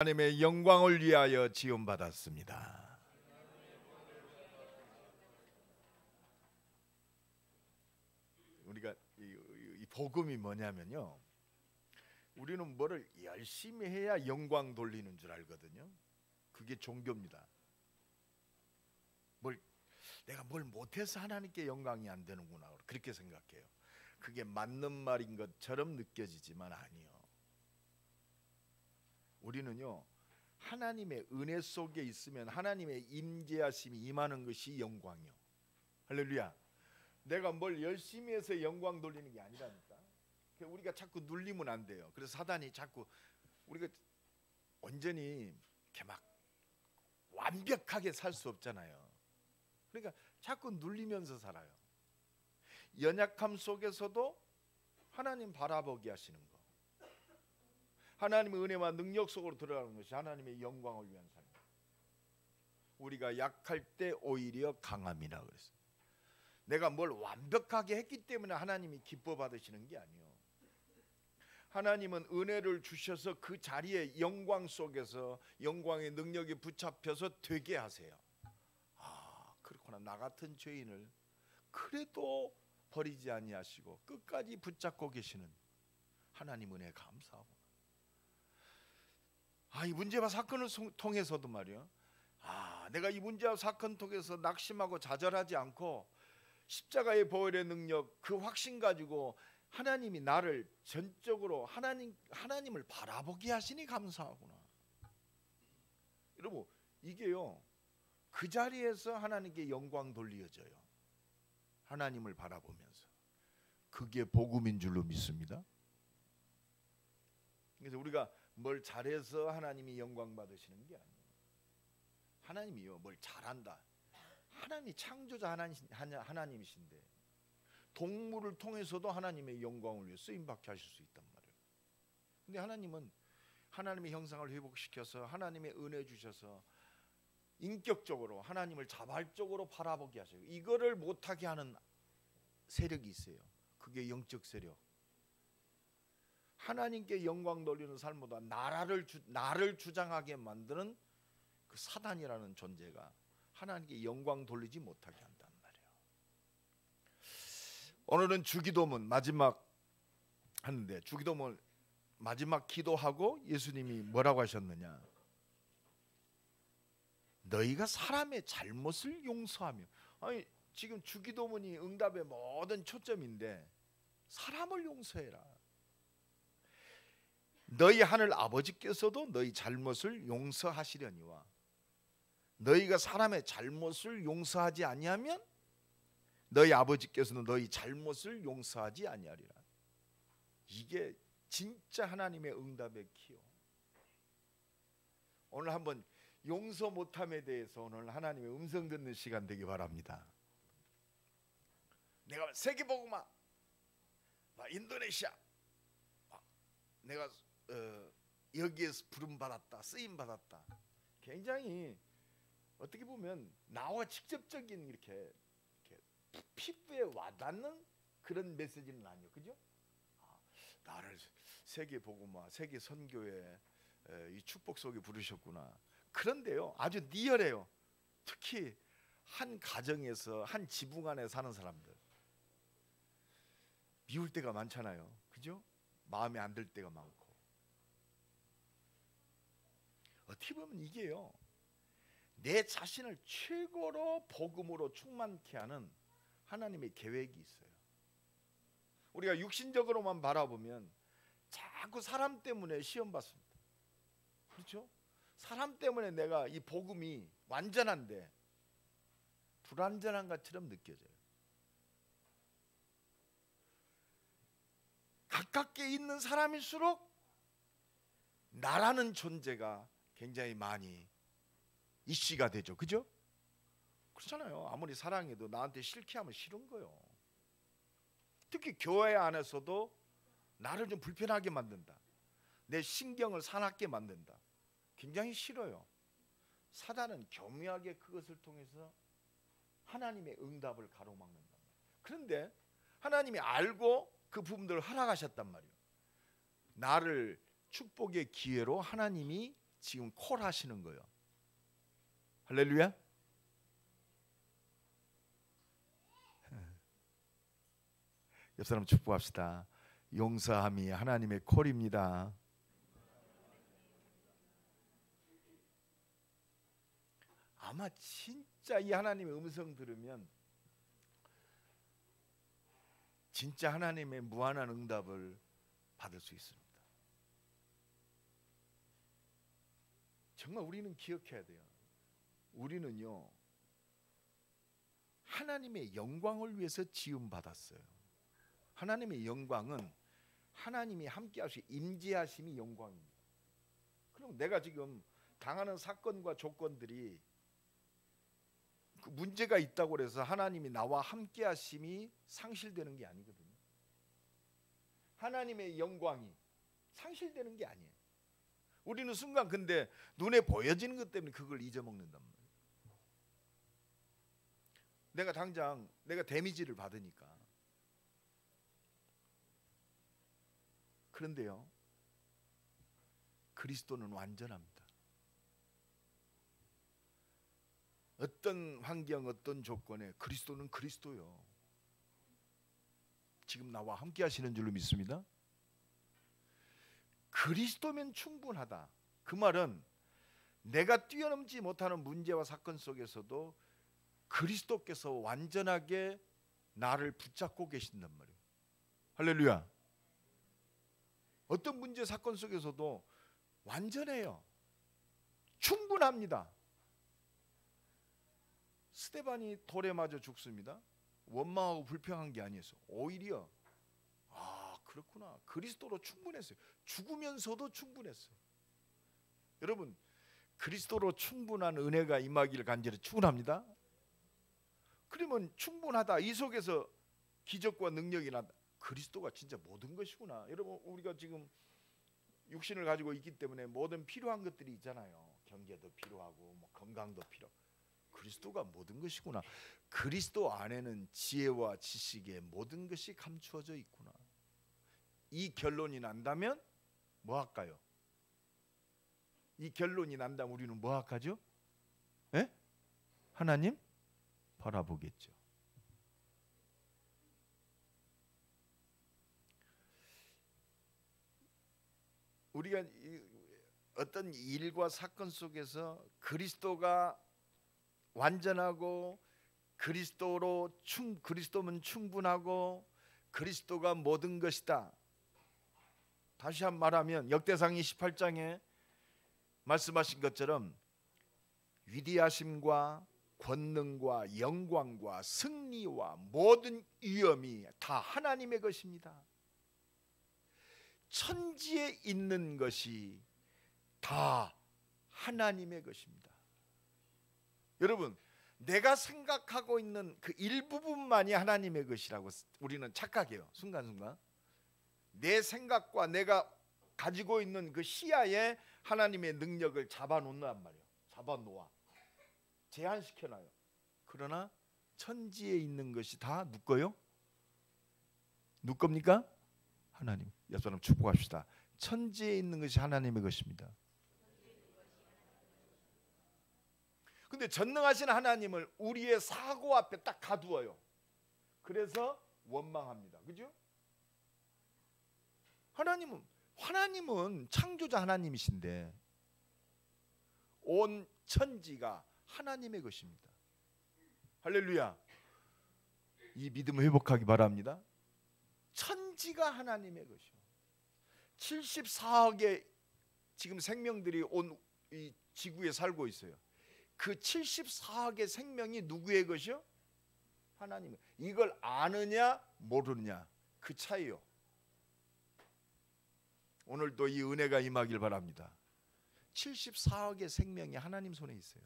하나님의 영광을 위하여 지음받았습니다. 우리가 이 복음이 뭐냐면요, 우리는 뭐를 열심히 해야 영광 돌리는 줄 알거든요. 그게 종교입니다. 내가 뭘 못해서 하나님께 영광이 안 되는구나 그렇게 생각해요. 그게 맞는 말인 것처럼 느껴지지만 아니요. 우리는요, 하나님의 은혜 속에 있으면 하나님의 임재하심이 임하는 것이 영광이요. 할렐루야. 내가 뭘 열심히 해서 영광 돌리는 게 아니라니까. 우리가 자꾸 눌리면 안 돼요. 그래서 사단이 자꾸 우리가 온전히 이렇게 막 완벽하게 살 수 없잖아요. 그러니까 자꾸 눌리면서 살아요. 연약함 속에서도 하나님 바라보게 하시는 거, 하나님의 은혜와 능력 속으로 들어가는 것이 하나님의 영광을 위한 삶. 우리가 약할 때 오히려 강함이라 그랬어요. 내가 뭘 완벽하게 했기 때문에 하나님이 기뻐 받으시는 게 아니에요. 하나님은 은혜를 주셔서 그 자리에 영광 속에서 영광의 능력이 붙잡혀서 되게 하세요. 그렇구나. 나 같은 죄인을 그래도 버리지 아니하시고 끝까지 붙잡고 계시는 하나님 은혜 감사하고, 이 문제와 사건을 통해서도 말이야, 내가 이 문제와 사건 통해서 낙심하고 좌절하지 않고 십자가의 보혈의 능력, 그 확신 가지고 하나님이 나를 전적으로 하나님을 바라보게 하시니 감사하구나. 여러분, 이게요, 그 자리에서 하나님께 영광 돌려져요. 하나님을 바라보면서. 그게 복음인 줄로 믿습니다. 그래서 우리가 뭘 잘해서 하나님이 영광 받으시는 게 아니에요. 하나님이요, 뭘 잘한다, 하나님이 창조자 하나님이신데 동물을 통해서도 하나님의 영광을 위해 쓰임받게 하실 수 있단 말이에요. 근데 하나님은 하나님의 형상을 회복시켜서 하나님의 은혜 주셔서 인격적으로 하나님을 자발적으로 바라보게 하셔요. 이거를 못하게 하는 세력이 있어요. 그게 영적 세력. 하나님께 영광 돌리는 삶보다 나를 주장하게 만드는 그 사단이라는 존재가 하나님께 영광 돌리지 못하게 한단 말이에요. 오늘은 주기도문 마지막 하는데, 주기도문 마지막 기도하고 예수님이 뭐라고 하셨느냐? 너희가 사람의 잘못을 용서하며. 지금 주기도문이 응답의 모든 초점인데 사람을 용서해라. 너희 하늘 아버지께서도 너희 잘못을 용서하시려니와 너희가 사람의 잘못을 용서하지 아니하면 너희 아버지께서는 너희 잘못을 용서하지 아니하리라. 이게 진짜 하나님의 응답의 키요. 오늘 한번 용서 못함에 대해서 오늘 하나님의 음성 듣는 시간 되기 바랍니다. 내가 세계복음화, 인도네시아, 내가 여기에서 부름받았다, 쓰임받았다. 굉장히 어떻게 보면 나와 직접적인 이렇게 피부에 와닿는 그런 메시지는 아니에요. 그죠? 나를 세계복음화, 세계 선교에 이 축복 속에 부르셨구나. 그런데요, 아주 리얼해요. 특히 한 가정에서 한 지붕 안에 사는 사람들 미울 때가 많잖아요. 그죠? 마음에 안 들 때가 많고. 어떻게 보면 이게요, 내 자신을 최고로 복음으로 충만케 하는 하나님의 계획이 있어요. 우리가 육신적으로만 바라보면 자꾸 사람 때문에 시험 받습니다. 그렇죠? 사람 때문에 내가 이 복음이 완전한데 불완전한 것처럼 느껴져요. 가깝게 있는 사람일수록 나라는 존재가 굉장히 많이 이슈가 되죠. 그죠? 그렇잖아요. 아무리 사랑해도 나한테 싫게 하면 싫은 거예요. 특히 교회 안에서도 나를 좀 불편하게 만든다, 내 신경을 사납게 만든다, 굉장히 싫어요. 사단은 교묘하게 그것을 통해서 하나님의 응답을 가로막는다. 그런데 하나님이 알고 그 부분들을 허락하셨단 말이에요. 나를 축복의 기회로 하나님이 지금 콜하시는 거예요. 할렐루야. 옆 사람 축복합시다. 용서함이 하나님의 콜입니다. 아마 진짜 이 하나님의 음성 들으면 진짜 하나님의 무한한 응답을 받을 수 있습니다. 정말 우리는 기억해야 돼요. 우리는요, 하나님의 영광을 위해서 지음 받았어요. 하나님의 영광은 하나님이 함께 하시 임재하심이 영광입니다. 그럼 내가 지금 당하는 사건과 조건들이 그 문제가 있다고 해서 하나님이 나와 함께 하심이 상실되는 게 아니거든요. 하나님의 영광이 상실되는 게 아니에요. 우리는 순간 근데 눈에 보여지는 것 때문에 그걸 잊어먹는단 말이에요. 내가 당장 내가 데미지를 받으니까. 그런데요, 그리스도는 완전합니다. 어떤 환경, 어떤 조건에 그리스도는 그리스도요. 지금 나와 함께 하시는 줄로 믿습니다. 그리스도면 충분하다. 그 말은 내가 뛰어넘지 못하는 문제와 사건 속에서도 그리스도께서 완전하게 나를 붙잡고 계신단 말이에요. 할렐루야. 어떤 문제 사건 속에서도 완전해요. 충분합니다. 스데반이 돌에 맞아 죽습니다. 원망하고 불평한 게 아니었어. 오히려 그렇구나. 그리스도로 충분했어요. 죽으면서도 충분했어요. 여러분, 그리스도로 충분한 은혜가 임하기를 간절히 축원합니다. 그러면 충분하다. 이 속에서 기적과 능력이 난다. 그리스도가 진짜 모든 것이구나. 여러분, 우리가 지금 육신을 가지고 있기 때문에 모든 필요한 것들이 있잖아요. 경제도 필요하고 뭐 건강도 필요하고. 그리스도가 모든 것이구나. 그리스도 안에는 지혜와 지식의 모든 것이 감추어져 있구나. 이 결론이 난다면 뭐 할까요? 이 결론이 난다면 우리는 뭐 할까죠? 예? 하나님 바라보겠죠. 우리가 어떤 일과 사건 속에서 그리스도가 완전하고 그리스도면 충분하고 그리스도가 모든 것이다. 다시 한번 말하면 역대상 28장에 말씀하신 것처럼 위대하심과 권능과 영광과 승리와 모든 위엄이 다 하나님의 것입니다. 천지에 있는 것이 다 하나님의 것입니다. 여러분, 내가 생각하고 있는 그 일부분만이 하나님의 것이라고 우리는 착각해요. 순간순간 내 생각과 내가 가지고 있는 그 시야에 하나님의 능력을 잡아놓는단 말이에요. 잡아놓아, 제한시켜놔요. 그러나 천지에 있는 것이 다 누구 거요? 누구 겁니까? 하나님. 옆 사람 축복합시다. 천지에 있는 것이 하나님의 것입니다. 근데 전능하신 하나님을 우리의 사고 앞에 딱 가두어요. 그래서 원망합니다. 그죠? 하나님은 창조자 하나님이신데 온 천지가 하나님의 것입니다. 할렐루야. 이 믿음을 회복하기 바랍니다. 천지가 하나님의 것이요. 74억의 지금 생명들이 온 이 지구에 살고 있어요. 그 74억의 생명이 누구의 것이요? 하나님의. 이걸 아느냐 모르느냐 그 차이요. 오늘도 이 은혜가 임하길 바랍니다. 74억의 생명이 하나님 손에 있어요.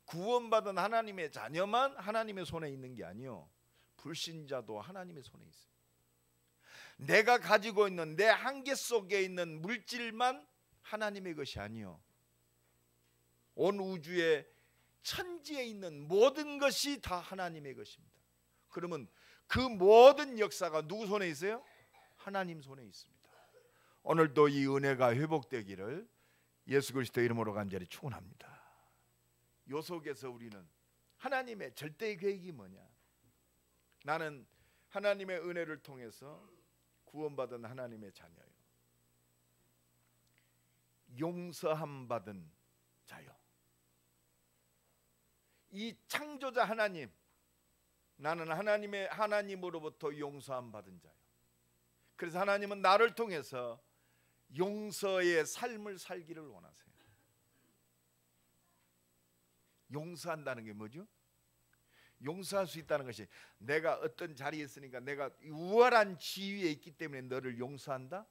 구원받은 하나님의 자녀만 하나님의 손에 있는 게 아니요, 불신자도 하나님의 손에 있어요. 내가 가지고 있는 내 한계 속에 있는 물질만 하나님의 것이 아니요, 온 우주의 천지에 있는 모든 것이 다 하나님의 것입니다. 그러면 그 모든 역사가 누구 손에 있어요? 하나님 손에 있습니다. 오늘도 이 은혜가 회복되기를 예수 그리스도의 이름으로 간절히 축원합니다. 요 속에서 우리는 하나님의 절대 계획이 뭐냐? 나는 하나님의 은혜를 통해서 구원받은 하나님의 자녀요, 용서함 받은 자요. 이 창조자 하나님, 나는 하나님으로부터 용서함 받은 자요. 그래서 하나님은 나를 통해서 용서의 삶을 살기를 원하세요. 용서한다는 게 뭐죠? 용서할 수 있다는 것이 내가 어떤 자리에 있으니까 내가 우월한 지위에 있기 때문에 너를 용서한다?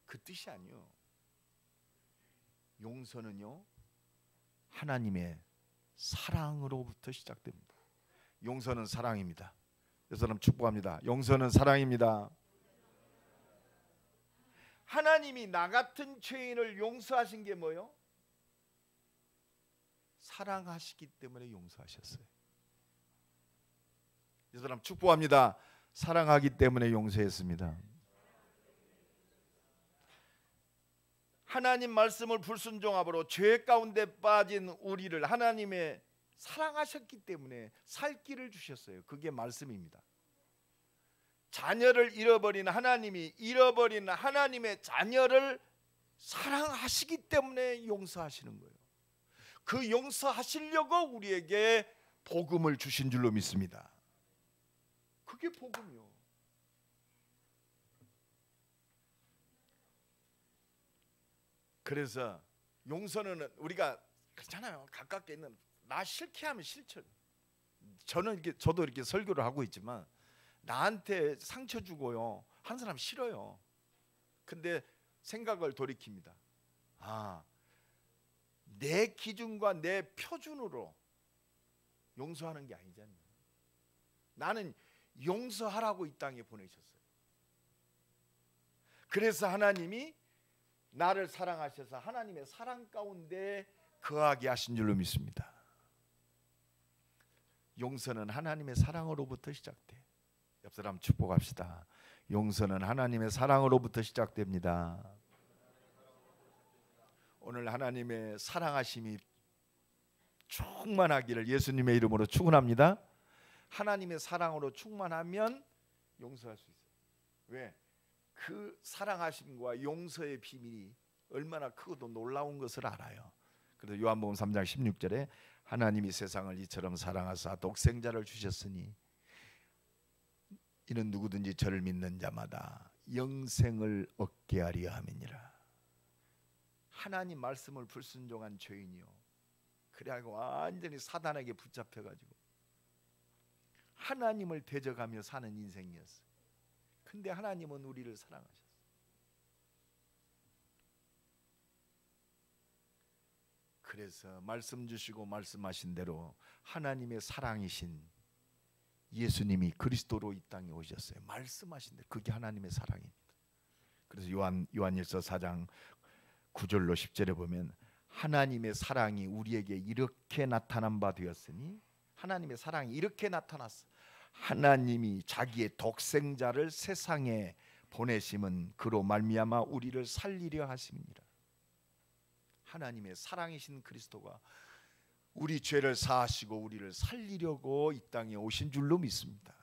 그 뜻이 아니요. 용서는요, 하나님의 사랑으로부터 시작됩니다. 용서는 사랑입니다. 이 사람 축복합니다. 용서는 사랑입니다. 하나님이 나 같은 죄인을 용서하신 게 뭐요? 사랑하시기 때문에 용서하셨어요. 이 사람 축복합니다. 사랑하기 때문에 용서했습니다. 하나님 말씀을 불순종함으로 죄 가운데 빠진 우리를 하나님의 사랑하셨기 때문에 살 길을 주셨어요. 그게 말씀입니다. 자녀를 잃어버린 하나님이 잃어버린 하나님의 자녀를 사랑하시기 때문에 용서하시는 거예요. 그 용서하시려고 우리에게 복음을 주신 줄로 믿습니다. 그게 복음이요. 그래서 용서는 우리가 그렇잖아요. 가깝게 있는 나 싫게 하면 싫죠. 저도 이렇게 설교를 하고 있지만 나한테 상처 주고요 한 사람 싫어요. 근데 생각을 돌이킵니다. 내 기준과 내 표준으로 용서하는 게 아니잖아요. 나는 용서하라고 이 땅에 보내셨어요. 그래서 하나님이 나를 사랑하셔서 하나님의 사랑 가운데 거하게 하신 줄로 믿습니다. 용서는 하나님의 사랑으로부터 시작돼. 옆 사람 축복합시다. 용서는 하나님의 사랑으로부터 시작됩니다. 오늘 하나님의 사랑하심이 충만하기를 예수님의 이름으로 축원합니다. 하나님의 사랑으로 충만하면 용서할 수 있어요. 왜? 그 사랑하심과 용서의 비밀이 얼마나 크고도 놀라운 것을 알아요. 그래서 요한복음 3장 16절에 하나님이 세상을 이처럼 사랑하사 독생자를 주셨으니 이는 누구든지 저를 믿는 자마다 영생을 얻게 하려 함이니라. 하나님 말씀을 불순종한 죄인이요, 그래가지고 완전히 사단에게 붙잡혀가지고 하나님을 대적하며 사는 인생이었어요. 근데 하나님은 우리를 사랑하셨어요. 그래서 말씀 주시고 말씀하신 대로 하나님의 사랑이신 예수님이 그리스도로 이 땅에 오셨어요. 말씀하신 대로 그게 하나님의 사랑입니다. 그래서 요한일서 4장 9절로 10절에 보면 하나님의 사랑이 우리에게 이렇게 나타난 바 되었으니, 하나님의 사랑이 이렇게 나타났어. 하나님이 자기의 독생자를 세상에 보내심은 그로 말미암아 우리를 살리려 하심이니라. 하나님의 사랑이신 그리스도가 우리 죄를 사하시고 우리를 살리려고 이 땅에 오신 줄로 믿습니다.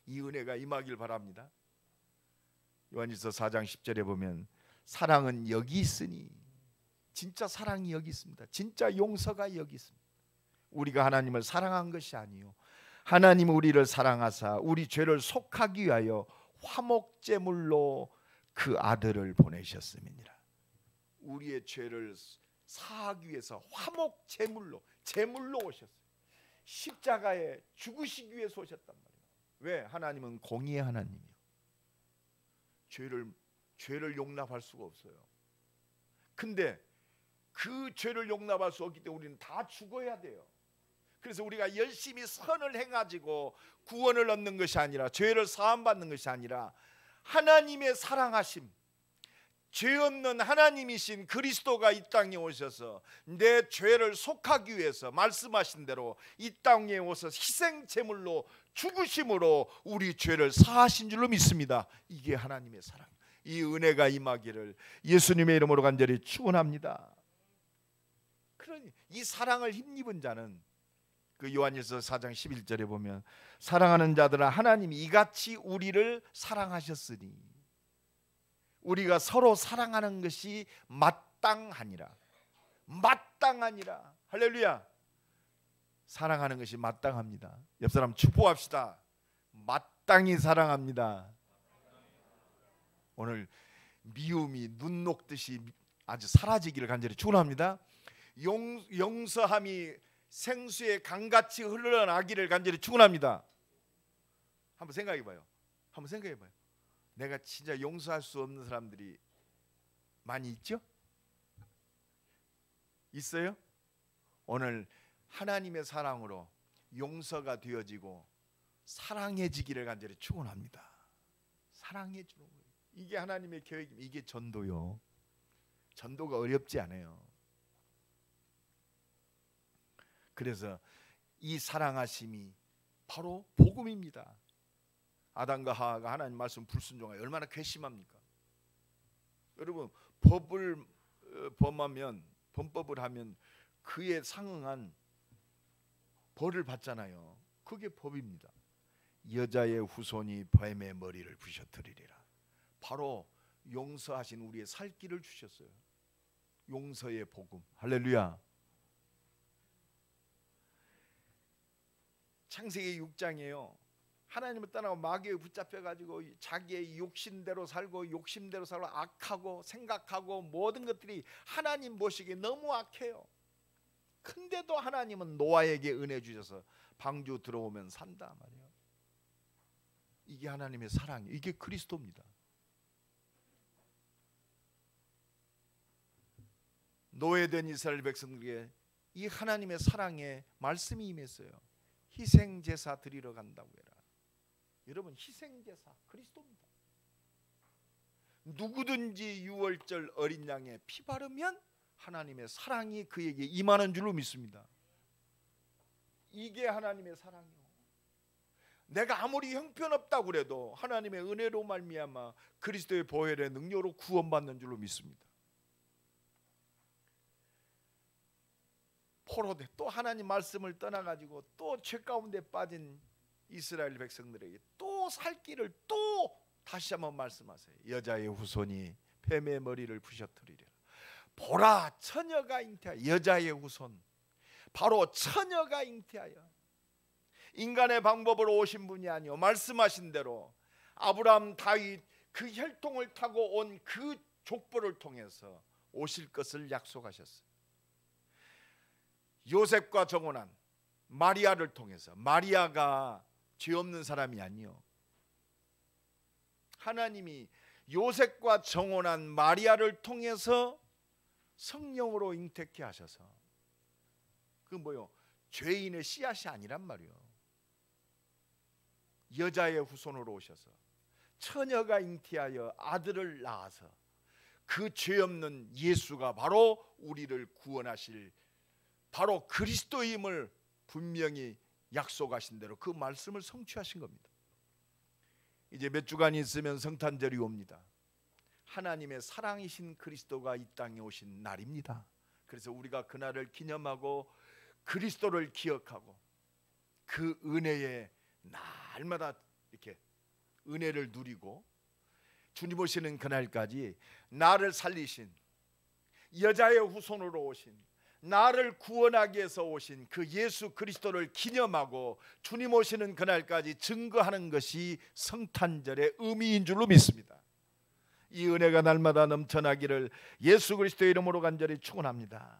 이 은혜가 임하길 바랍니다. 요한일서 4장 10절에 보면 사랑은 여기 있으니, 진짜 사랑이 여기 있습니다. 진짜 용서가 여기 있습니다. 우리가 하나님을 사랑한 것이 아니요, 하나님은 우리를 사랑하사 우리 죄를 속하기 위하여 화목제물로 그 아들을 보내셨음이니라. 우리의 죄를 사하기 위해서 화목제물로, 제물로 오셨어요. 십자가에 죽으시기 위해서 오셨단 말이에요. 왜? 하나님은 공의의 하나님이요, 죄를 용납할 수가 없어요. 근데 그 죄를 용납할 수 없기 때문에 우리는 다 죽어야 돼요. 그래서 우리가 열심히 선을 행가지고 구원을 얻는 것이 아니라, 죄를 사함받는 것이 아니라, 하나님의 사랑하심, 죄 없는 하나님이신 그리스도가 이 땅에 오셔서 내 죄를 속하기 위해서 말씀하신 대로 이 땅에 오셔서 희생제물로 죽으심으로 우리 죄를 사하신 줄로 믿습니다. 이게 하나님의 사랑. 이 은혜가 임하기를 예수님의 이름으로 간절히 축원합니다. 그러니 이 사랑을 힘입은 자는 그 요한일서 4장 11절에 보면 사랑하는 자들아 하나님이 이같이 우리를 사랑하셨으니 우리가 서로 사랑하는 것이 마땅하니라. 마땅하니라. 할렐루야. 사랑하는 것이 마땅합니다. 옆 사람 축복합시다. 마땅히 사랑합니다. 오늘 미움이 눈 녹듯이 아주 사라지기를 간절히 축원합니다. 용서함이 생수의 강같이 흘러나기를 간절히 축원합니다. 한번 생각해봐요. 한번 생각해봐요. 내가 진짜 용서할 수 없는 사람들이 많이 있죠? 있어요? 오늘 하나님의 사랑으로 용서가 되어지고 사랑해지기를 간절히 축원합니다. 사랑해주는 거예요. 이게 하나님의 계획입니다. 이게 전도요. 전도가 어렵지 않아요. 그래서 이 사랑하심이 바로 복음입니다. 아담과 하와가 하나님 말씀 불순종하여 얼마나 괘씸합니까? 여러분 법을 범하면 범법을 하면 그에 상응한 벌을 받잖아요. 그게 법입니다. 여자의 후손이 뱀의 머리를 부셔뜨리리라. 바로 용서하신 우리의 살 길을 주셨어요. 용서의 복음. 할렐루야. 창세기 6장이에요. 하나님을 떠나고 마귀에 붙잡혀가지고 자기의 욕심대로 살고 악하고 생각하고 모든 것들이 하나님 보시기에 너무 악해요. 근데도 하나님은 노아에게 은혜 주셔서 방주 들어오면 산다 말이에요. 이게 하나님의 사랑이에요. 이게 그리스도입니다. 노예된 이스라엘 백성들에게 이 하나님의 사랑의 말씀이 임했어요. 희생제사 드리러 간다고 해라. 여러분 희생제사 그리스도입니다. 누구든지 유월절 어린 양에 피 바르면 하나님의 사랑이 그에게 임하는 줄로 믿습니다. 이게 하나님의 사랑이요. 내가 아무리 형편없다고 그래도 하나님의 은혜로 말미암아 그리스도의 보혈의 능력으로 구원받는 줄로 믿습니다. 포로돼 또 하나님 말씀을 떠나가지고 또 죄 가운데 빠진 이스라엘 백성들에게 또 살 길을 또 다시 한번 말씀하세요. 여자의 후손이 뱀의 머리를 부셔뜨리리라. 보라 처녀가 잉태하여 여자의 후손 바로 처녀가 잉태하여 인간의 방법으로 오신 분이 아니요 말씀하신 대로 아브라함 다윗 그 혈통을 타고 온 그 족보를 통해서 오실 것을 약속하셨어요. 요셉과 정혼한 마리아를 통해서 마리아가 죄 없는 사람이 아니요 하나님이 요셉과 정혼한 마리아를 통해서 성령으로 잉태케 하셔서 그 뭐요 죄인의 씨앗이 아니란 말이요 여자의 후손으로 오셔서 처녀가 잉태하여 아들을 낳아서 그 죄 없는 예수가 바로 우리를 구원하실 바로 그리스도임을 분명히 약속하신 대로 그 말씀을 성취하신 겁니다. 이제 몇 주간 있으면 성탄절이 옵니다. 하나님의 사랑이신 그리스도가 이 땅에 오신 날입니다. 그래서 우리가 그날을 기념하고 그리스도를 기억하고 그 은혜에 날마다 이렇게 은혜를 누리고 주님 오시는 그날까지 나를 살리신 여자의 후손으로 오신 나를 구원하기 위해서 오신 그 예수 그리스도를 기념하고 주님 오시는 그날까지 증거하는 것이 성탄절의 의미인 줄로 믿습니다. 이 은혜가 날마다 넘쳐나기를 예수 그리스도의 이름으로 간절히 축원합니다.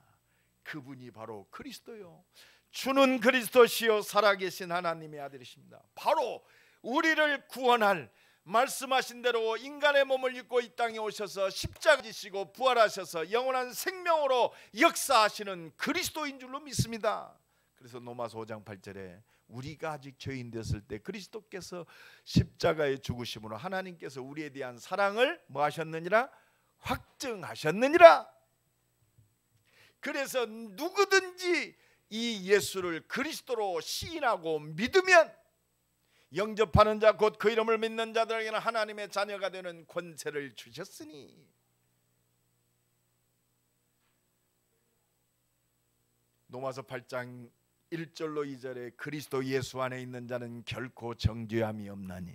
그분이 바로 그리스도요 주는 그리스도시요 살아계신 하나님의 아들이십니다. 바로 우리를 구원할 말씀하신 대로 인간의 몸을 입고 이 땅에 오셔서 십자가 지시고 부활하셔서 영원한 생명으로 역사하시는 그리스도인 줄로 믿습니다. 그래서 로마서 5장 8절에 우리가 아직 죄인 되었을 때 그리스도께서 십자가에 죽으심으로 하나님께서 우리에 대한 사랑을 뭐 하셨느니라? 확증하셨느니라. 그래서 누구든지 이 예수를 그리스도로 시인하고 믿으면 영접하는 자 곧 그 이름을 믿는 자들에게는 하나님의 자녀가 되는 권세를 주셨으니. 로마서 8장 1절로 2절에 그리스도 예수 안에 있는 자는 결코 정죄함이 없나니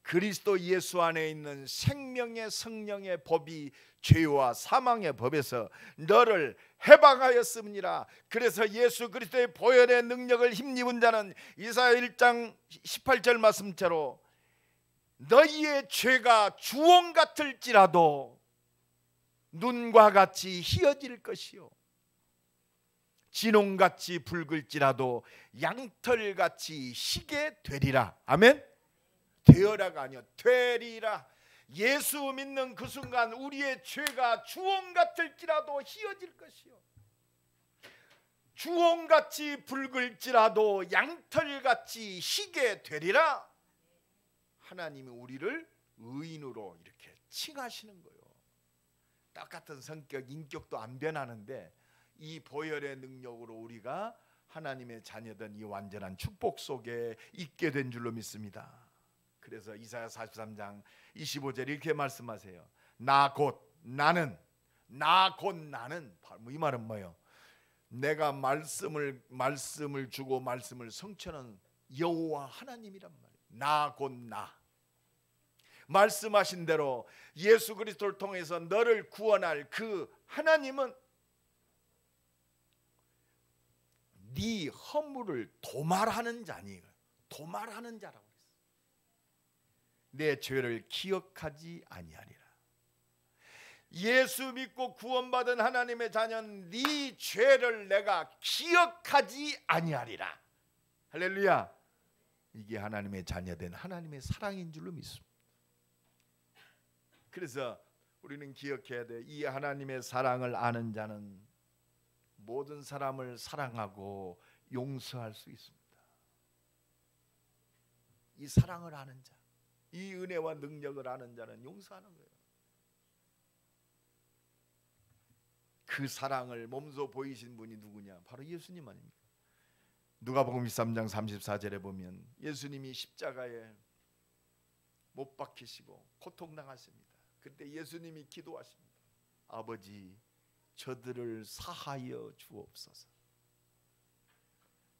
그리스도 예수 안에 있는 생명의 성령의 법이 죄와 사망의 법에서 너를 해방하였음이니라. 그래서 예수 그리스도의 보혈의 능력을 힘입은 자는 이사야 1장 18절 말씀대로 너희의 죄가 주홍 같을지라도 눈과 같이 희어질 것이요 진홍같이 붉을지라도 양털같이 희게 되리라. 아멘. 되어라가 아니요 되리라. 예수 믿는 그 순간 우리의 죄가 주홍 같을지라도 희어질 것이요 주홍같이 붉을지라도 양털같이 희게 되리라. 하나님이 우리를 의인으로 이렇게 칭하시는 거예요. 똑같은 성격, 인격도 안 변하는데 이 보혈의 능력으로 우리가 하나님의 자녀된 이 완전한 축복 속에 있게 된 줄로 믿습니다. 그래서 이사야 43장 25절 이렇게 말씀하세요. 나 곧 나는 이 말은 뭐예요? 내가 말씀을 주고 말씀을 성취하는 여호와 하나님이란 말이에요. 나 곧 나. 말씀하신 대로 예수 그리스도를 통해서 너를 구원할 그 하나님은 네 허물을 도말하는 자니 도말하는 자라고 했어요. 내 죄를 기억하지 아니하리라. 예수 믿고 구원받은 하나님의 자녀는 네 죄를 내가 기억하지 아니하리라. 할렐루야. 이게 하나님의 자녀된 하나님의 사랑인 줄로 믿습니다. 그래서 우리는 기억해야 돼. 이 하나님의 사랑을 아는 자는 모든 사람을 사랑하고 용서할 수 있습니다. 이 사랑을 아는 자, 이 은혜와 능력을 아는 자는 용서하는 거예요. 그 사랑을 몸소 보이신 분이 누구냐? 바로 예수님 아닙니까? 누가복음 13장 34절에 보면 예수님이 십자가에 못 박히시고 고통당하십니다. 그때 예수님이 기도하십니다. 아버지, 저들을 사하여 주옵소서.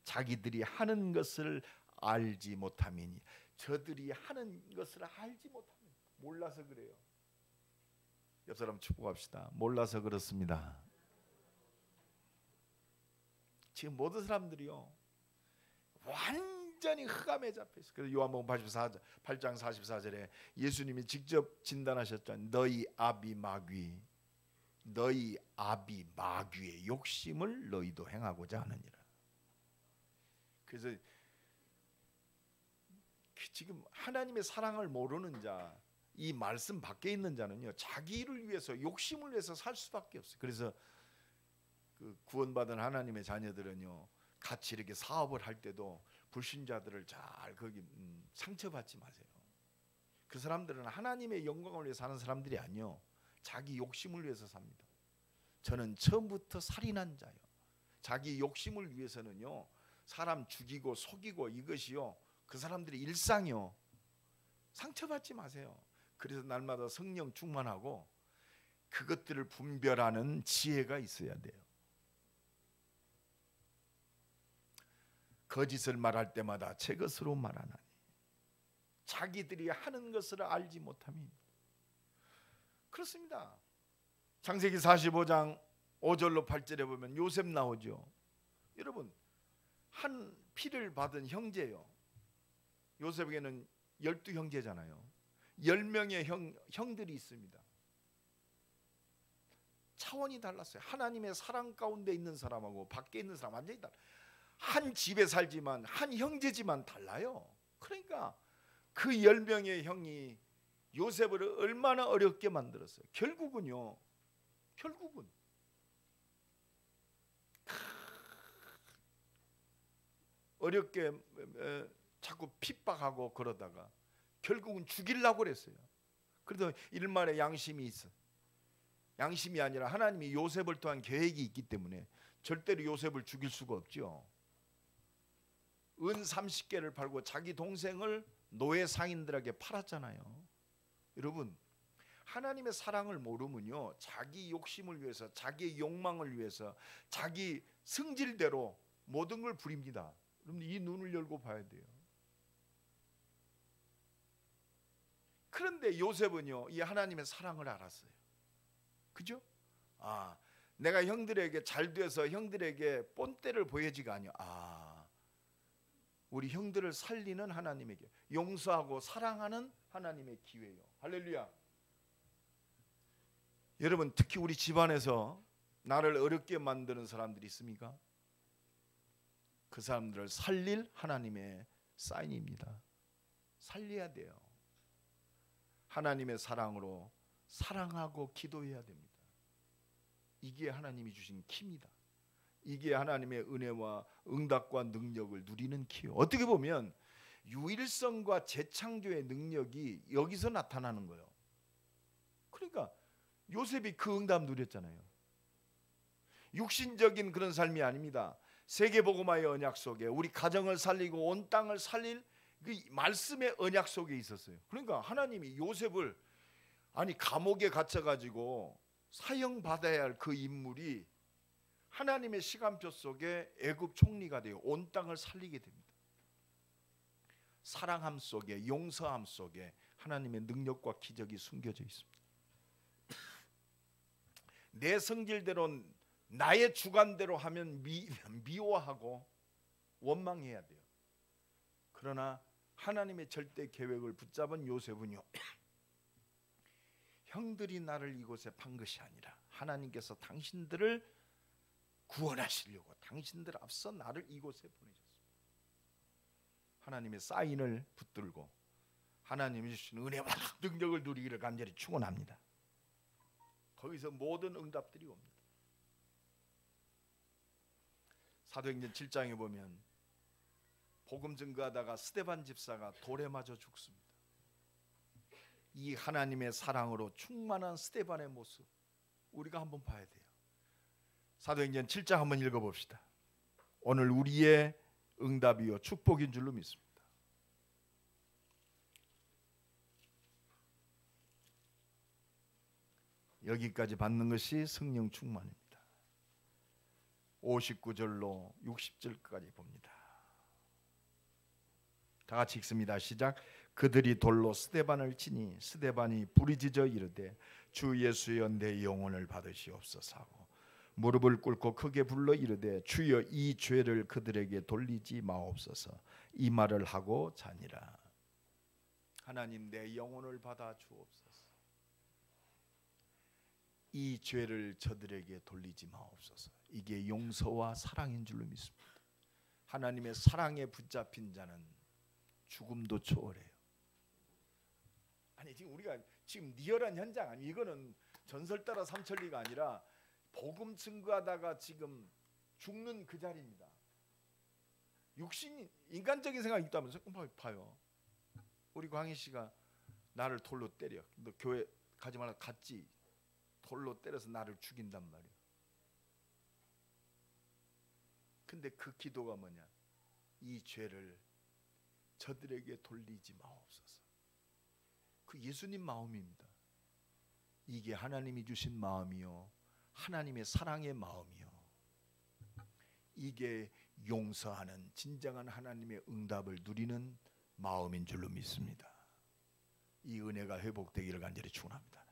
자기들이 하는 것을 알지 못함이니. 저들이 하는 것을 알지 못함이니. 몰라서 그래요. 옆 사람 축복합시다. 몰라서 그렇습니다. 지금 모든 사람들이요 완전히 흑암에 잡혀 있어요. 그래서 요한복음 8장 44절에 예수님이 직접 진단하셨죠. 너희 아비 마귀의 욕심을 너희도 행하고자 하느니라. 그래서 지금 하나님의 사랑을 모르는 자, 이 말씀 밖에 있는 자는요 자기를 위해서 욕심을 위해서 살 수밖에 없어요. 그래서 그 구원받은 하나님의 자녀들은요 같이 이렇게 사업을 할 때도 불신자들을 잘 거기 상처받지 마세요. 그 사람들은 하나님의 영광을 위해서 사는 사람들이 아니요 자기 욕심을 위해서 삽니다. 저는 처음부터 살인한 자요. 자기 욕심을 위해서는요 사람 죽이고 속이고 이것이요 그 사람들의 일상이요. 상처받지 마세요. 그래서 날마다 성령 충만하고 그것들을 분별하는 지혜가 있어야 돼요. 거짓을 말할 때마다 제 것으로 말하나니 자기들이 하는 것을 알지 못함이. 그렇습니다. 창세기 45장 5절로 8절에 보면 요셉 나오죠. 여러분 한 피를 받은 형제요. 요셉에게는 12형제잖아요. 10명의 형들이 있습니다. 차원이 달랐어요. 하나님의 사랑 가운데 있는 사람하고 밖에 있는 사람 완전히 달라요. 한 집에 살지만 한 형제지만 달라요. 그러니까 그 10명의 형이 요셉을 얼마나 어렵게 만들었어요. 결국은 어렵게 자꾸 핍박하고 그러다가 결국은 죽이려고 그랬어요. 그래도 일말의 양심이 있어. 양심이 아니라 하나님이 요셉을 통한 계획이 있기 때문에 절대로 요셉을 죽일 수가 없죠. 은 30개를 팔고 자기 동생을 노예 상인들에게 팔았잖아요. 여러분, 하나님의 사랑을 모르면요, 자기 욕심을 위해서, 자기 욕망을 위해서, 자기 성질대로 모든 걸 부립니다. 여러분, 이 눈을 열고 봐야 돼요. 그런데 요셉은요, 이 하나님의 사랑을 알았어요. 그죠? 내가 형들에게 잘 돼서 형들에게 본때를 보여지가 아니야. 우리 형들을 살리는 하나님에게, 용서하고 사랑하는 하나님의 기회요. 할렐루야. 여러분, 특히 우리 집안에서 나를 어렵게 만드는 사람들이 있습니까? 그 사람들을 살릴 하나님의 사인입니다. 살려야 돼요. 하나님의 사랑으로 사랑하고 기도해야 됩니다. 이게 하나님이 주신 키입니다. 이게 하나님의 은혜와 응답과 능력을 누리는 키요. 어떻게 보면 유일성과 재창조의 능력이 여기서 나타나는 거예요. 그러니까 요셉이 그 응답 누렸잖아요. 육신적인 그런 삶이 아닙니다. 세계복음화의 언약 속에 우리 가정을 살리고 온 땅을 살릴 그 말씀의 언약 속에 있었어요. 그러니까 하나님이 요셉을 감옥에 갇혀가지고 사형받아야 할 그 인물이 하나님의 시간표 속에 애굽 총리가 되어 온 땅을 살리게 됩니다. 사랑함 속에, 용서함 속에 하나님의 능력과 기적이 숨겨져 있습니다. 내 성질대로, 나의 주관대로 하면 미워하고 원망해야 돼요. 그러나 하나님의 절대 계획을 붙잡은 요셉은요, 형들이 나를 이곳에 판 것이 아니라 하나님께서 당신들을 구원하시려고 당신들 앞서 나를 이곳에 보내셨습니다. 하나님의 사인을 붙들고 하나님이 주신 은혜와 능력을 누리기를 간절히 축원합니다. 거기서 모든 응답들이 옵니다. 사도행전 7장에 보면 복음 증거하다가 스데반 집사가 돌에 맞아 죽습니다. 이 하나님의 사랑으로 충만한 스데반의 모습 우리가 한번 봐야 돼요. 사도행전 7장 한번 읽어봅시다. 오늘 우리의 응답이요 축복인 줄로 믿습니다. 여기까지 받는 것이 성령 충만입니다. 59절로 60절까지 봅니다. 다 같이 읽습니다. 시작. 그들이 돌로 스데반을 치니 스데반이 부르짖어 이르되 주 예수여 내 영혼을 받으시옵소서 하고 무릎을 꿇고 크게 불러 이르되 주여 이 죄를 그들에게 돌리지 마옵소서. 이 말을 하고 자니라. 하나님, 내 영혼을 받아 주옵소서. 이 죄를 저들에게 돌리지 마옵소서. 이게 용서와 사랑인 줄로 믿습니다. 하나님의 사랑에 붙잡힌 자는 죽음도 초월해요. 지금 우리가 지금 리얼한 현장 아니, 이거는 전설 따라 삼천리가 아니라 복음 증거하다가 지금 죽는 그 자리입니다. 육신, 인간적인 생각이 있다면서? 봐요. 우리 광희 씨가 나를 돌로 때려. 너 교회 가지 말라 갔지? 돌로 때려서 나를 죽인단 말이야. 근데 그 기도가 뭐냐? 이 죄를 저들에게 돌리지 마옵소서. 그 예수님 마음입니다. 이게 하나님이 주신 마음이요, 하나님의 사랑의 마음이요, 이게 용서하는 진정한 하나님의 응답을 누리는 마음인 줄로 믿습니다. 이 은혜가 회복되기를 간절히 축원합니다.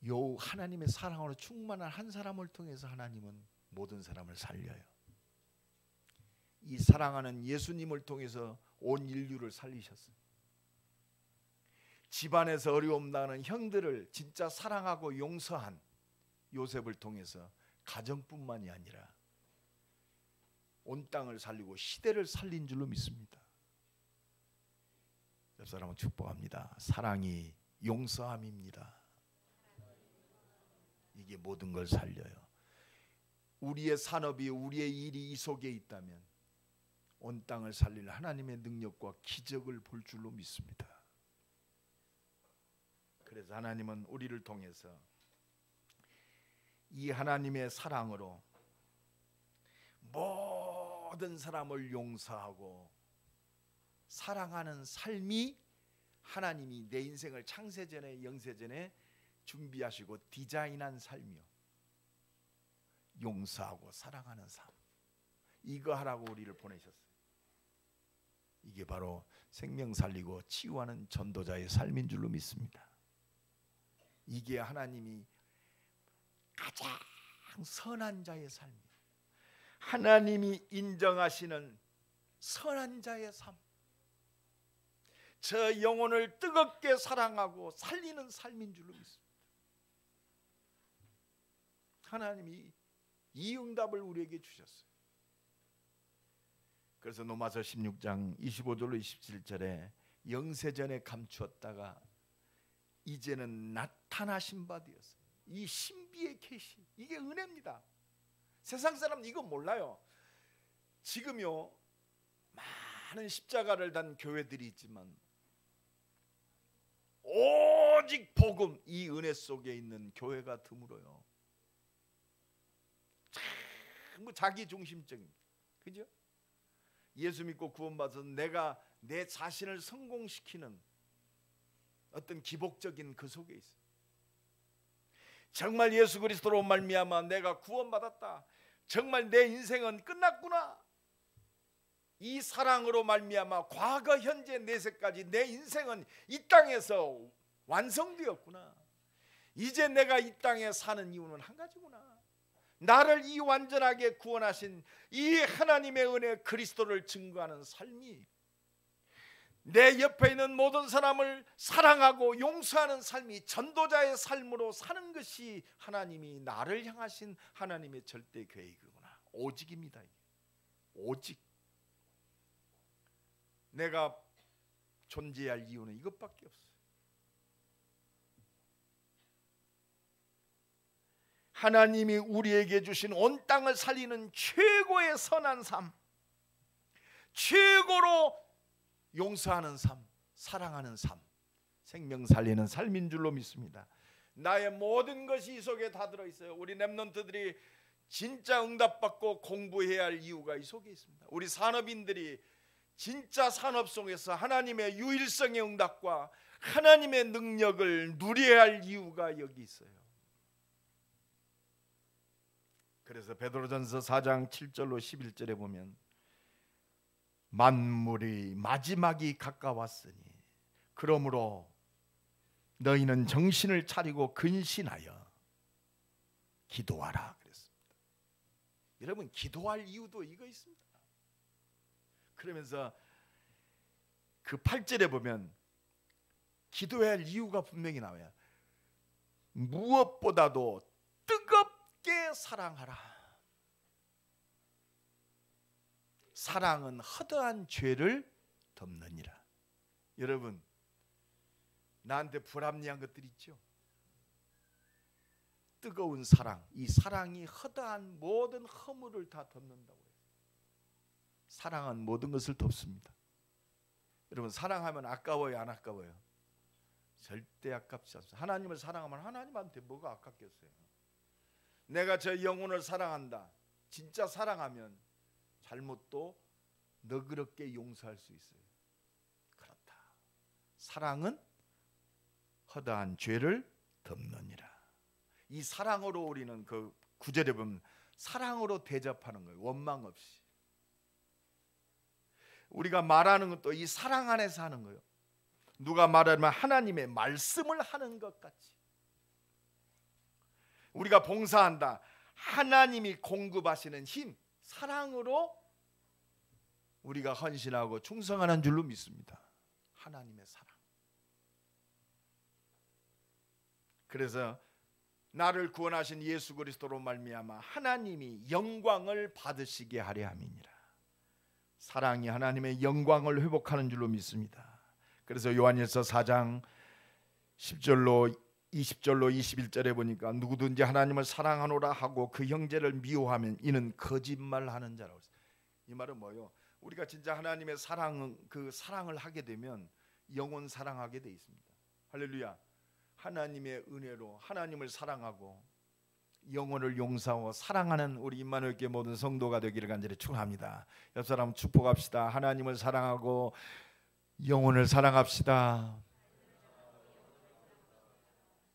요 하나님의 사랑으로 충만한 한 사람을 통해서 하나님은 모든 사람을 살려요. 이 사랑하는 예수님을 통해서 온 인류를 살리셨어요. 집안에서 어려움 나는 형들을 진짜 사랑하고 용서한 요셉을 통해서 가정뿐만이 아니라 온 땅을 살리고 시대를 살린 줄로 믿습니다. 옆 사람은 축복합니다. 사랑이 용서함입니다. 이게 모든 걸 살려요. 우리의 산업이, 우리의 일이 이 속에 있다면 온 땅을 살릴 하나님의 능력과 기적을 볼 줄로 믿습니다. 그래서 하나님은 우리를 통해서 이 하나님의 사랑으로 모든 사람을 용서하고 사랑하는 삶이 하나님이 내 인생을 창세전에 영세전에 준비하시고 디자인한 삶이요, 용서하고 사랑하는 삶, 이거 하라고 우리를 보내셨어요. 이게 바로 생명 살리고 치유하는 전도자의 삶인 줄로 믿습니다. 이게 하나님이 가장 선한 자의 삶이에요. 하나님이 인정하시는 선한 자의 삶, 저 영혼을 뜨겁게 사랑하고 살리는 삶인 줄로 믿습니다. 하나님이 이 응답을 우리에게 주셨어요. 그래서 로마서 16장 25절로 27절에 영세전에 감추었다가 이제는 나타나신 바 되었어요. 이 신비의 계시, 이게 은혜입니다. 세상 사람 이거 몰라요. 지금요 많은 십자가를 단 교회들이 있지만 오직 복음, 이 은혜 속에 있는 교회가 드물어요. 참 자기 중심적입니다. 그죠? 예수 믿고 구원받아서 내가 내 자신을 성공시키는 어떤 기복적인 그 속에 있어요. 정말 예수 그리스도로 말미암아 내가 구원받았다, 정말 내 인생은 끝났구나, 이 사랑으로 말미암아 과거 현재 내세까지 내 인생은 이 땅에서 완성되었구나, 이제 내가 이 땅에 사는 이유는 한 가지구나, 나를 이 완전하게 구원하신 이 하나님의 은혜 그리스도를 증거하는 삶이 내 옆에 있는 모든 사람을 사랑하고 용서하는 삶이 전도자의 삶으로 사는 것이 하나님이 나를 향하신 하나님의 절대 계획이구나. 오직입니다. 오직. 내가 존재할 이유는 이것밖에 없어요. 하나님이 우리에게 주신 온 땅을 살리는 최고의 선한 삶, 최고로 용서하는 삶, 사랑하는 삶, 생명 살리는 삶인 줄로 믿습니다. 나의 모든 것이 이 속에 다 들어있어요. 우리 랩런트들이 진짜 응답받고 공부해야 할 이유가 이 속에 있습니다. 우리 산업인들이 진짜 산업 속에서 하나님의 유일성의 응답과 하나님의 능력을 누려야 할 이유가 여기 있어요. 그래서 베드로전서 4장 7절로 11절에 보면 만물의 마지막이 가까웠으니 그러므로 너희는 정신을 차리고 근신하여 기도하라 그랬습니다. 여러분, 기도할 이유도 이거 있습니다. 그러면서 그 8절에 보면 기도해야 할 이유가 분명히 나와요. 무엇보다도 뜨겁게 사랑하라. 사랑은 허다한 죄를 덮느니라. 여러분, 나한테 불합리한 것들 있죠? 뜨거운 사랑, 이 사랑이 허다한 모든 허물을 다 덮는다고 해요. 사랑은 모든 것을 덮습니다. 여러분, 사랑하면 아까워요, 안 아까워요? 절대 아깝지 않습니다. 하나님을 사랑하면 하나님한테 뭐가 아깝겠어요? 내가 저 영혼을 사랑한다, 진짜 사랑하면 잘못도 너그럽게 용서할 수 있어요. 그렇다. 사랑은 허다한 죄를 덮느니라. 이 사랑으로 우리는 그 9절에 보면 사랑으로 대접하는 거예요. 원망 없이. 우리가 말하는 것도 이 사랑 안에서 하는 거예요. 누가 말하면 하나님의 말씀을 하는 것 같이. 우리가 봉사한다, 하나님이 공급하시는 힘, 사랑으로 우리가 헌신하고 충성하는 줄로 믿습니다. 하나님의 사랑. 그래서 나를 구원하신 예수 그리스도로 말미암아 하나님이 영광을 받으시게 하려 함이니라. 사랑이 하나님의 영광을 회복하는 줄로 믿습니다. 그래서 요한일서 4장 10절로 20절로 21절에 보니까 누구든지 하나님을 사랑하노라 하고 그 형제를 미워하면 이는 거짓말하는 자라고 했어요. 이 말은 뭐예요? 우리가 진짜 하나님의 사랑을 하게 되면 영원 사랑하게 돼 있습니다. 할렐루야. 하나님의 은혜로 하나님을 사랑하고 영혼을 용서하고 사랑하는 우리 임마누엘 교회 모든 성도가 되기를 간절히 축원합니다. 옆 사람 축복합시다. 하나님을 사랑하고 영혼을 사랑합시다.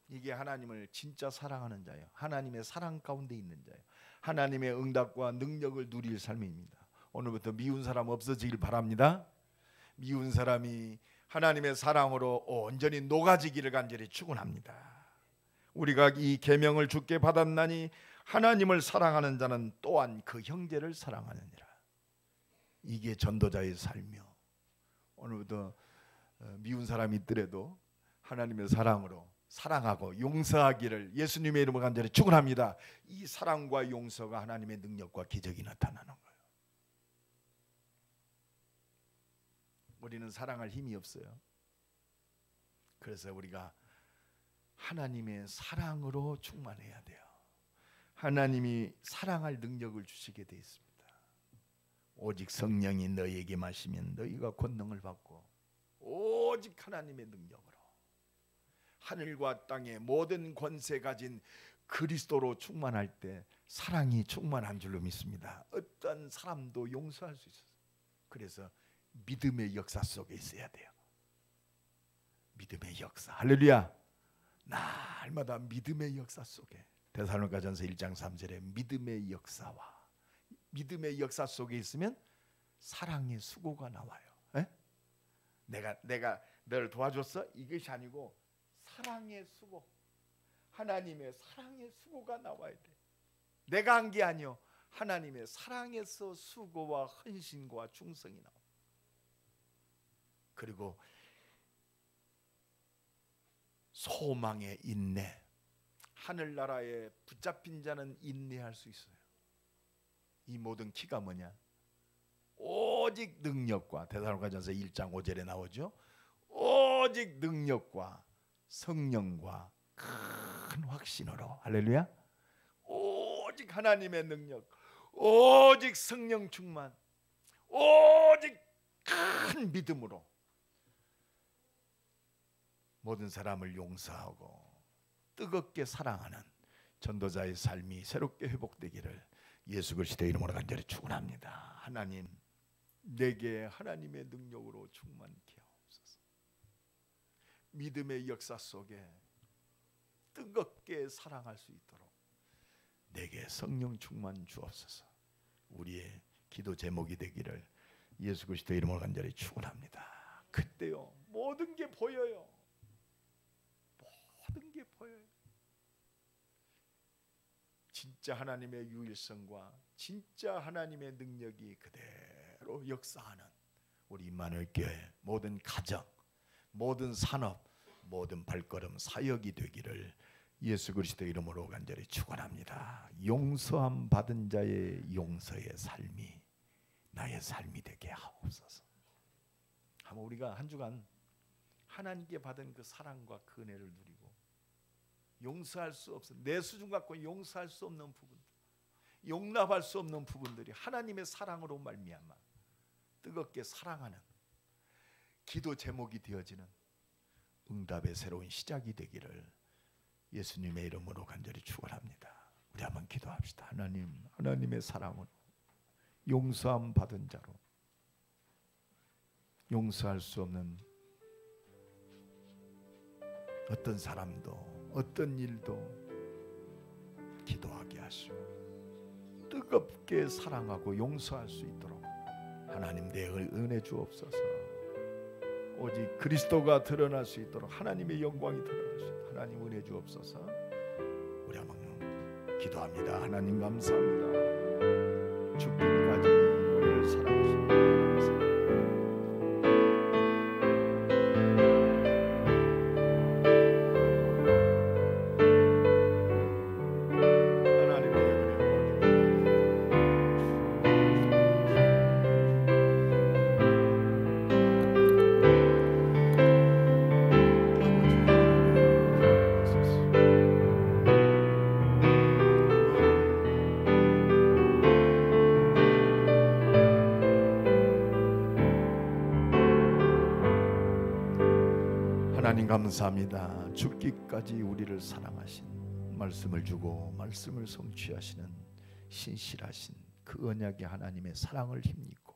이게 하나님을 진짜 사랑하는 자예요. 하나님의 사랑 가운데 있는 자예요. 하나님의 응답과 능력을 누릴 삶입니다. 오늘부터 미운 사람 없어지길 바랍니다. 미운 사람이 하나님의 사랑으로 온전히 녹아지기를 간절히 축원합니다. 우리가 이 계명을 주께 받았나니 하나님을 사랑하는 자는 또한 그 형제를 사랑하느니라. 이게 전도자의 삶이요. 오늘부터 미운 사람이 있더라도 하나님의 사랑으로 사랑하고 용서하기를 예수님의 이름으로 간절히 축원합니다. 이 사랑과 용서가 하나님의 능력과 기적이 나타나는 거예요. 우리는 사랑할 힘이 없어요. 그래서 우리가 하나님의 사랑으로 충만해야 돼요. 하나님이 사랑할 능력을 주시게 되어 있습니다. 오직 성령이 너희에게 마시면 너희가 권능을 받고 오직 하나님의 능력으로 하늘과 땅의 모든 권세 가진 그리스도로 충만할 때 사랑이 충만한 줄로 믿습니다. 어떤 사람도 용서할 수 있어요. 그래서 믿음의 역사 속에 있어야 돼요. 믿음의 역사. 할렐루야. 날마다 믿음의 역사 속에 데살로니가전서 1장 3절에 믿음의 역사와 믿음의 역사 속에 있으면 사랑의 수고가 나와요. 에? 내가 너를 도와줬어? 이것이 아니고 사랑의 수고, 하나님의 사랑의 수고가 나와야 돼. 내가 한 게 아니요, 하나님의 사랑에서 수고와 헌신과 충성이 나와. 그리고 소망의 인내. 하늘나라에 붙잡힌 자는 인내할 수 있어요. 이 모든 키가 뭐냐? 오직 능력과, 데살로니가전서 1장 5절에 나오죠. 오직 능력과 성령과 큰 확신으로. 할렐루야. 오직 하나님의 능력, 오직 성령 충만, 오직 큰 믿음으로 모든 사람을 용서하고 뜨겁게 사랑하는 전도자의 삶이 새롭게 회복되기를 예수 그리스도의 이름으로 간절히 축원합니다. 하나님, 내게 하나님의 능력으로 충만케 하옵소서. 믿음의 역사 속에 뜨겁게 사랑할 수 있도록 내게 성령 충만 주옵소서. 우리의 기도 제목이 되기를 예수 그리스도의 이름으로 간절히 축원합니다. 그때요, 모든 게 보여요. 모든 게 보여요. 진짜 하나님의 유일성과 진짜 하나님의 능력이 그대로 역사하는 우리 임마누엘 교회 모든 가정, 모든 산업, 모든 발걸음 사역이 되기를 예수 그리스도의 이름으로 간절히 축원합니다. 용서함 받은 자의 용서의 삶이 나의 삶이 되게 하옵소서. 한번 우리가 한 주간 하나님께 받은 그 사랑과 그 은혜를 누리고 용서할 수 없어, 내 수준 갖고 용서할 수 없는 부분들, 용납할 수 없는 부분들이 하나님의 사랑으로 말미암아 뜨겁게 사랑하는 기도 제목이 되어지는 응답의 새로운 시작이 되기를 예수님의 이름으로 간절히 축원합니다. 우리 한번 기도합시다. 하나님, 하나님의 사랑으로 용서함 받은 자로 용서할 수 없는 어떤 사람도 어떤 일도 기도하게 하시고 뜨겁게 사랑하고 용서할 수 있도록 하나님 내 은혜 주옵소서. 오직 그리스도가 드러날 수 있도록 하나님의 영광이 드러날 수 있도록 하나님 은혜 주옵소서. 우리 한번 기도합니다. 하나님 감사합니다. 죽기까지 우리를 사랑하시는 하나님 감사합니다. 죽기까지 우리를 사랑하신 말씀을 주고 말씀을 성취하시는 신실하신 그 언약의 하나님의 사랑을 힘입고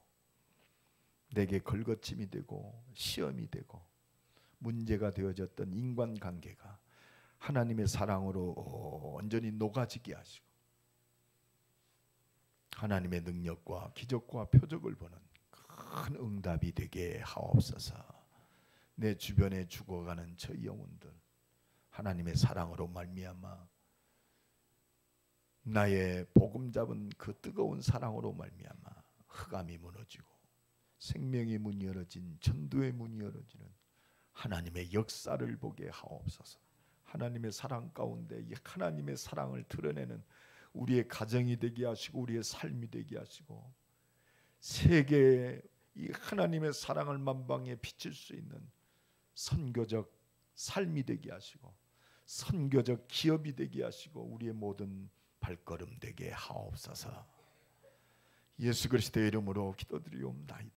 내게 걸거침이 되고 시험이 되고 문제가 되어졌던 인간관계가 하나님의 사랑으로 온전히 녹아지게 하시고 하나님의 능력과 기적과 표적을 보는 큰 응답이 되게 하옵소서. 내 주변에 죽어가는 저 영혼들 하나님의 사랑으로 말미암아 나의 복음 잡은 그 뜨거운 사랑으로 말미암아 흑암이 무너지고 생명의 문이 열어진 전도의 문이 열어지는 하나님의 역사를 보게 하옵소서. 하나님의 사랑 가운데 이 하나님의 사랑을 드러내는 우리의 가정이 되게 하시고 우리의 삶이 되게 하시고 세계에 이 하나님의 사랑을 만방에 비칠 수 있는 선교적 삶이 되게 하시고 선교적 기업이 되게 하시고 우리의 모든 발걸음 되게 하옵소서. 예수 그리스도의 이름으로 기도드리옵나이다.